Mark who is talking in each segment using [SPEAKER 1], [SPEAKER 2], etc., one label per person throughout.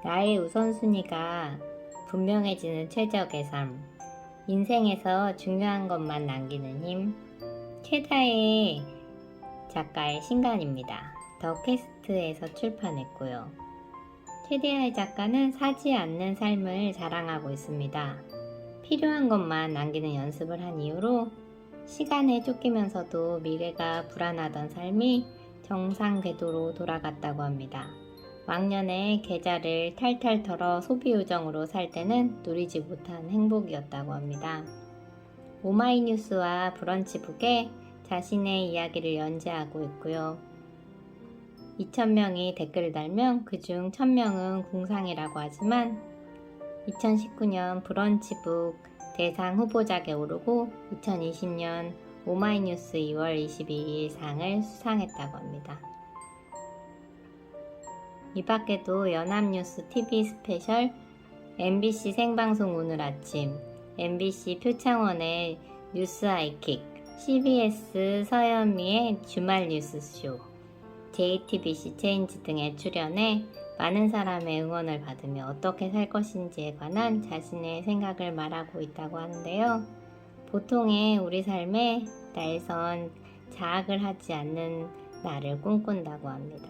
[SPEAKER 1] 나의 우선순위가 분명해지는 최적의 삶. 인생에서 중요한 것만 남기는 힘. 최다의 작가의 신간입니다. 더 퀘스트에서 출판했고요. 최대하의 작가는 사지 않는 삶을 자랑하고 있습니다. 필요한 것만 남기는 연습을 한 이후로 시간에 쫓기면서도 미래가 불안하던 삶이 정상 궤도로 돌아갔다고 합니다. 왕년에 계좌를 탈탈 털어 소비 요정으로 살 때는 누리지 못한 행복이었다고 합니다. 오마이뉴스와 브런치북에 자신의 이야기를 연재하고 있고요. 2,000명이 댓글을 달면 그중 1,000명은 궁상이라고 하지만 2019년 브런치북 대상 후보작에 오르고 2020년 오마이뉴스 2월 22일 상을 수상했다고 합니다. 이 밖에도 연합뉴스 TV 스페셜, MBC 생방송 오늘 아침, MBC 표창원의 뉴스 하이킥, CBS 서현미의 주말 뉴스쇼, JTBC 체인지 등에 출연해 많은 사람의 응원을 받으며 어떻게 살 것인지에 관한 자신의 생각을 말하고 있다고 하는데요. 보통의 우리 삶에 날선 자학을 하지 않는 나를 꿈꾼다고 합니다.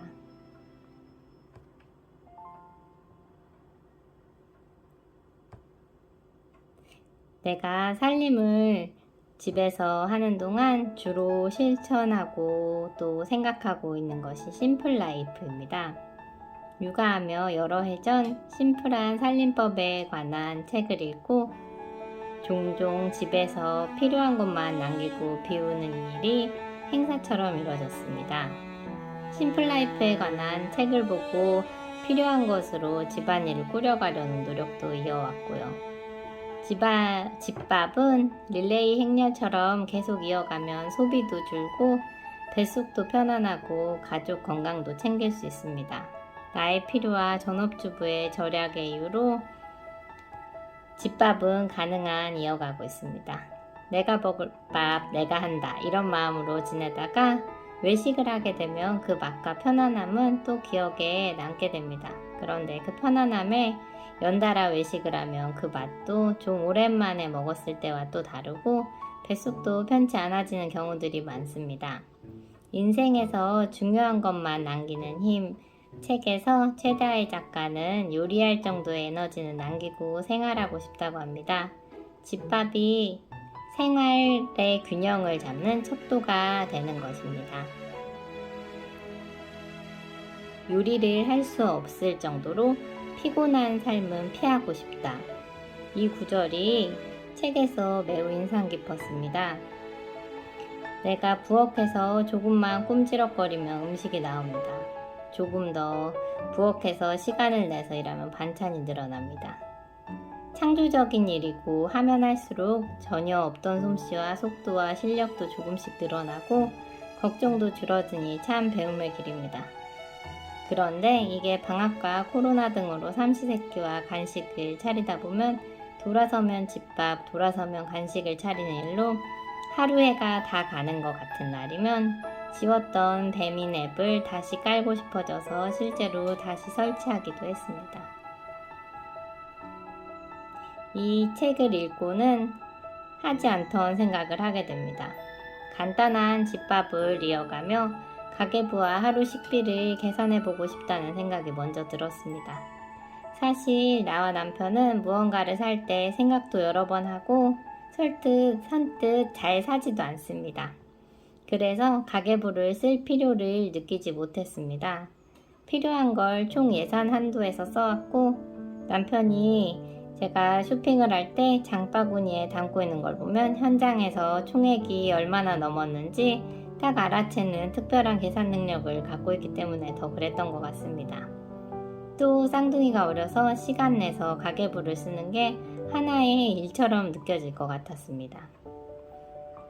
[SPEAKER 1] 내가 살림을 집에서 하는 동안 주로 실천하고 또 생각하고 있는 것이 심플 라이프입니다. 육아하며 여러 해 전 심플한 살림법에 관한 책을 읽고 종종 집에서 필요한 것만 남기고 비우는 일이 행사처럼 이루어졌습니다. 심플 라이프에 관한 책을 보고 필요한 것으로 집안일을 꾸려가려는 노력도 이어왔고요. 집밥은 릴레이 행렬처럼 계속 이어가면 소비도 줄고 뱃속도 편안하고 가족 건강도 챙길 수 있습니다. 나의 필요와 전업주부의 절약의 이유로 집밥은 가능한 이어가고 있습니다. 내가 먹을 밥 내가 한다 이런 마음으로 지내다가 외식을 하게 되면 그 맛과 편안함은 또 기억에 남게 됩니다. 그런데 그 편안함에 연달아 외식을 하면 그 맛도 좀 오랜만에 먹었을 때와 또 다르고 뱃속도 편치 않아지는 경우들이 많습니다. 인생에서 중요한 것만 남기는 힘 책에서 최다의 작가는 요리할 정도의 에너지는 남기고 생활하고 싶다고 합니다. 집밥이 생활의 균형을 잡는 척도가 되는 것입니다. 요리를 할 수 없을 정도로 피곤한 삶은 피하고 싶다. 이 구절이 책에서 매우 인상 깊었습니다. 내가 부엌에서 조금만 꼼지럭거리면 음식이 나옵니다. 조금 더 부엌에서 시간을 내서 일하면 반찬이 늘어납니다. 창조적인 일이고 하면 할수록 전혀 없던 솜씨와 속도와 실력도 조금씩 늘어나고 걱정도 줄어드니 참 배움의 길입니다. 그런데 이게 방학과 코로나 등으로 삼시세끼와 간식을 차리다 보면 돌아서면 집밥, 돌아서면 간식을 차리는 일로 하루해가 다 가는 것 같은 날이면 지웠던 배민 앱을 다시 깔고 싶어져서 실제로 다시 설치하기도 했습니다. 이 책을 읽고는 하지 않던 생각을 하게 됩니다. 간단한 집밥을 이어가며 가계부와 하루 식비를 계산해보고 싶다는 생각이 먼저 들었습니다. 사실 나와 남편은 무언가를 살 때 생각도 여러 번 하고 선뜻 잘 사지도 않습니다. 그래서 가계부를 쓸 필요를 느끼지 못했습니다. 필요한 걸 총 예산 한도에서 써왔고 남편이 제가 쇼핑을 할 때 장바구니에 담고 있는 걸 보면 현장에서 총액이 얼마나 넘었는지 딱 알아채는 특별한 계산 능력을 갖고 있기 때문에 더 그랬던 것 같습니다. 또 쌍둥이가 어려서 시간 내서 가계부를 쓰는 게 하나의 일처럼 느껴질 것 같았습니다.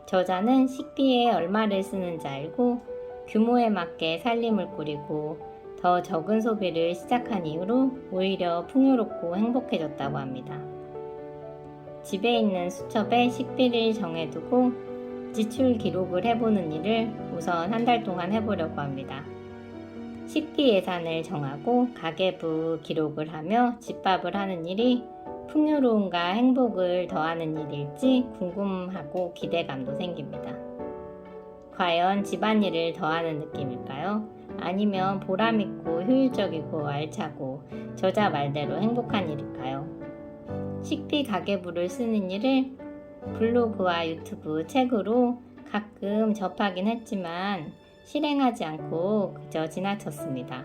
[SPEAKER 1] 저자는 식비에 얼마를 쓰는지 알고 규모에 맞게 살림을 꾸리고 더 적은 소비를 시작한 이후로 오히려 풍요롭고 행복해졌다고 합니다. 집에 있는 수첩에 식비를 정해두고 지출 기록을 해보는 일을 우선 한 달 동안 해보려고 합니다. 식비 예산을 정하고 가계부 기록을 하며 집밥을 하는 일이 풍요로움과 행복을 더하는 일일지 궁금하고 기대감도 생깁니다. 과연 집안일을 더하는 느낌일까요? 아니면 보람있고 효율적이고 알차고 저자 말대로 행복한 일일까요? 식비 가계부를 쓰는 일을 블로그와 유튜브, 책으로 가끔 접하긴 했지만 실행하지 않고 그저 지나쳤습니다.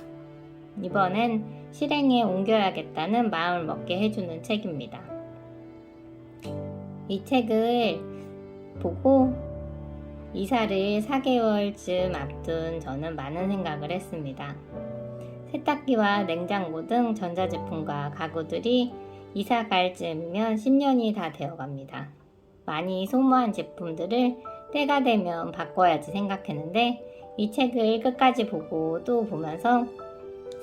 [SPEAKER 1] 이번엔 실행에 옮겨야겠다는 마음을 먹게 해주는 책입니다. 이 책을 보고 이사를 4개월쯤 앞둔 저는 많은 생각을 했습니다. 세탁기와 냉장고 등 전자제품과 가구들이 이사 갈 즈음이면 10년이 다 되어갑니다. 많이 소모한 제품들을 때가 되면 바꿔야지 생각했는데 이 책을 끝까지 보고 또 보면서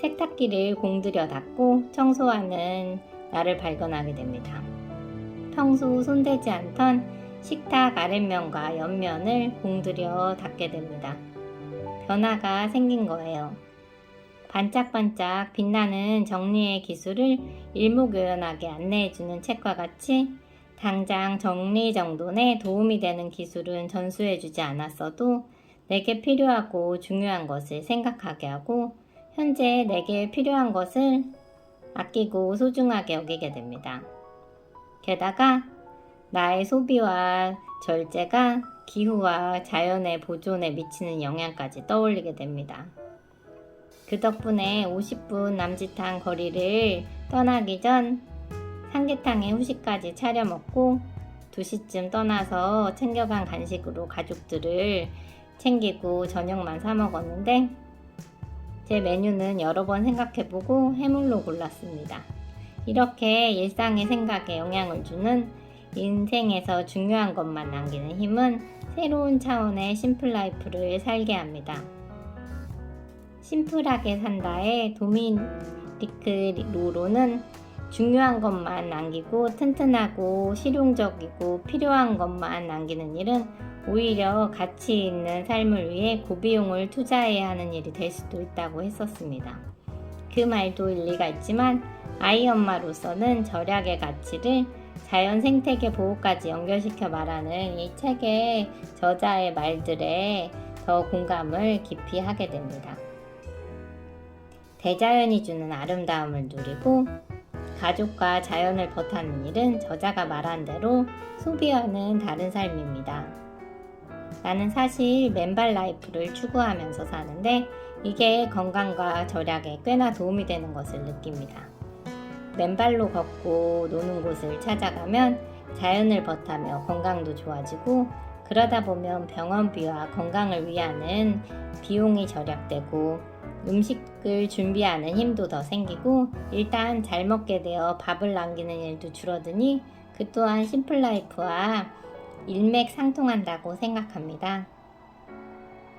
[SPEAKER 1] 세탁기를 공들여 닫고 청소하는 나를 발견하게 됩니다. 평소 손대지 않던 식탁 아랫면과 옆면을 공들여 닫게 됩니다. 변화가 생긴 거예요. 반짝반짝 빛나는 정리의 기술을 일목요연하게 안내해주는 책과 같이 당장 정리정돈에 도움이 되는 기술은 전수해주지 않았어도 내게 필요하고 중요한 것을 생각하게 하고 현재 내게 필요한 것을 아끼고 소중하게 여기게 됩니다. 게다가 나의 소비와 절제가 기후와 자연의 보존에 미치는 영향까지 떠올리게 됩니다. 그 덕분에 50분 남짓한 거리를 떠나기 전 삼계탕에 후식까지 차려 먹고 2시쯤 떠나서 챙겨간 간식으로 가족들을 챙기고 저녁만 사 먹었는데 제 메뉴는 여러 번 생각해보고 해물로 골랐습니다. 이렇게 일상의 생각에 영향을 주는 인생에서 중요한 것만 남기는 힘은 새로운 차원의 심플라이프를 살게 합니다. 심플하게 산다의 도미니크 루로는 중요한 것만 남기고 튼튼하고 실용적이고 필요한 것만 남기는 일은 오히려 가치 있는 삶을 위해 고비용을 투자해야 하는 일이 될 수도 있다고 했었습니다. 그 말도 일리가 있지만 아이 엄마로서는 절약의 가치를 자연 생태계 보호까지 연결시켜 말하는 이 책의 저자의 말들에 더 공감을 깊이 하게 됩니다. 대자연이 주는 아름다움을 누리고 가족과 자연을 버타는 일은 저자가 말한 대로 소비와는 다른 삶입니다. 나는 사실 맨발 라이프를 추구하면서 사는데 이게 건강과 절약에 꽤나 도움이 되는 것을 느낍니다. 맨발로 걷고 노는 곳을 찾아가면 자연을 버타며 건강도 좋아지고 그러다 보면 병원비와 건강을 위하는 비용이 절약되고 음식을 준비하는 힘도 더 생기고 일단 잘 먹게 되어 밥을 남기는 일도 줄어드니 그 또한 심플라이프와 일맥상통한다고 생각합니다.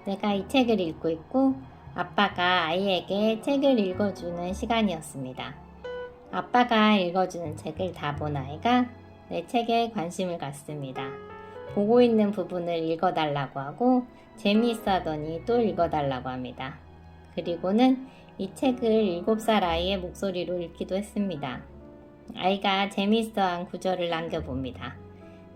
[SPEAKER 1] 내가 이 책을 읽고 있고 아빠가 아이에게 책을 읽어주는 시간이었습니다. 아빠가 읽어주는 책을 다 본 아이가 내 책에 관심을 갖습니다. 보고 있는 부분을 읽어달라고 하고 재미있어 하더니 또 읽어달라고 합니다. 그리고는 이 책을 7살 아이의 목소리로 읽기도 했습니다. 아이가 재미있어한 구절을 남겨봅니다.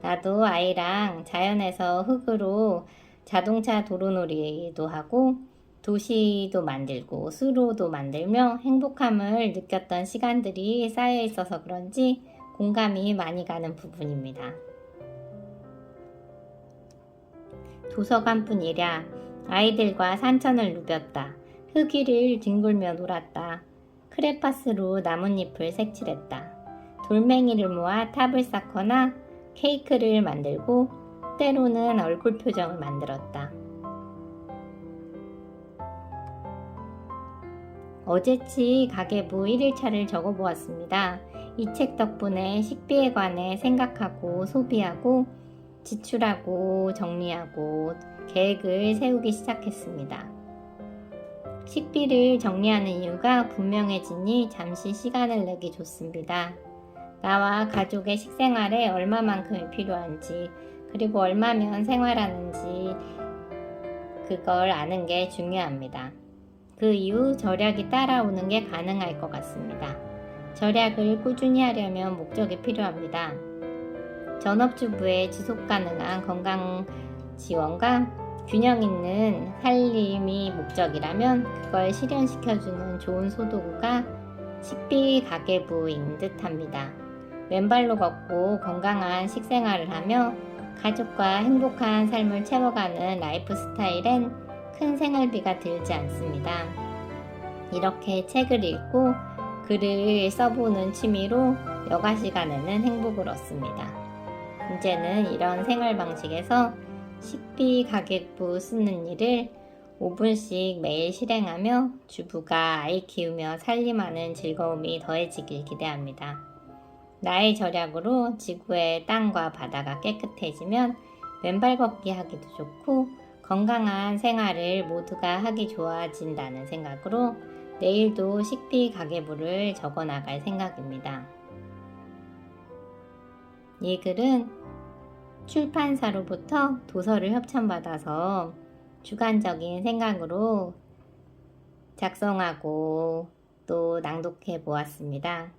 [SPEAKER 1] 나도 아이랑 자연에서 흙으로 자동차 도로놀이도 하고 도시도 만들고 수로도 만들며 행복함을 느꼈던 시간들이 쌓여 있어서 그런지 공감이 많이 가는 부분입니다. 도서관뿐이랴 아이들과 산천을 누볐다. 흙 위를 뒹굴며 놀았다. 크레파스로 나뭇잎을 색칠했다. 돌멩이를 모아 탑을 쌓거나 케이크를 만들고 때로는 얼굴 표정을 만들었다. 어제치 가계부 1일차를 적어보았습니다. 이 책 덕분에 식비에 관해 생각하고 소비하고 지출하고 정리하고 계획을 세우기 시작했습니다. 식비를 정리하는 이유가 분명해지니 잠시 시간을 내기 좋습니다. 나와 가족의 식생활에 얼마만큼이 필요한지 그리고 얼마면 생활하는지 그걸 아는 게 중요합니다. 그 이후 절약이 따라오는 게 가능할 것 같습니다. 절약을 꾸준히 하려면 목적이 필요합니다. 전업주부의 지속 가능한 건강 지원과 균형 있는 살림이 목적이라면 그걸 실현시켜주는 좋은 소도구가 식비 가계부인 듯합니다. 왼발로 걷고 건강한 식생활을 하며 가족과 행복한 삶을 채워가는 라이프 스타일엔 큰 생활비가 들지 않습니다. 이렇게 책을 읽고 글을 써보는 취미로 여가 시간에는 행복을 얻습니다. 이제는 이런 생활 방식에서 식비 가계부 쓰는 일을 5분씩 매일 실행하며 주부가 아이 키우며 살림하는 즐거움이 더해지길 기대합니다. 나의 절약으로 지구의 땅과 바다가 깨끗해지면 왼발 걷기 하기도 좋고 건강한 생활을 모두가 하기 좋아진다는 생각으로 내일도 식비 가계부를 적어 나갈 생각입니다. 이 글은 출판사로부터 도서를 협찬받아서 주관적인 생각으로 작성하고 또 낭독해 보았습니다.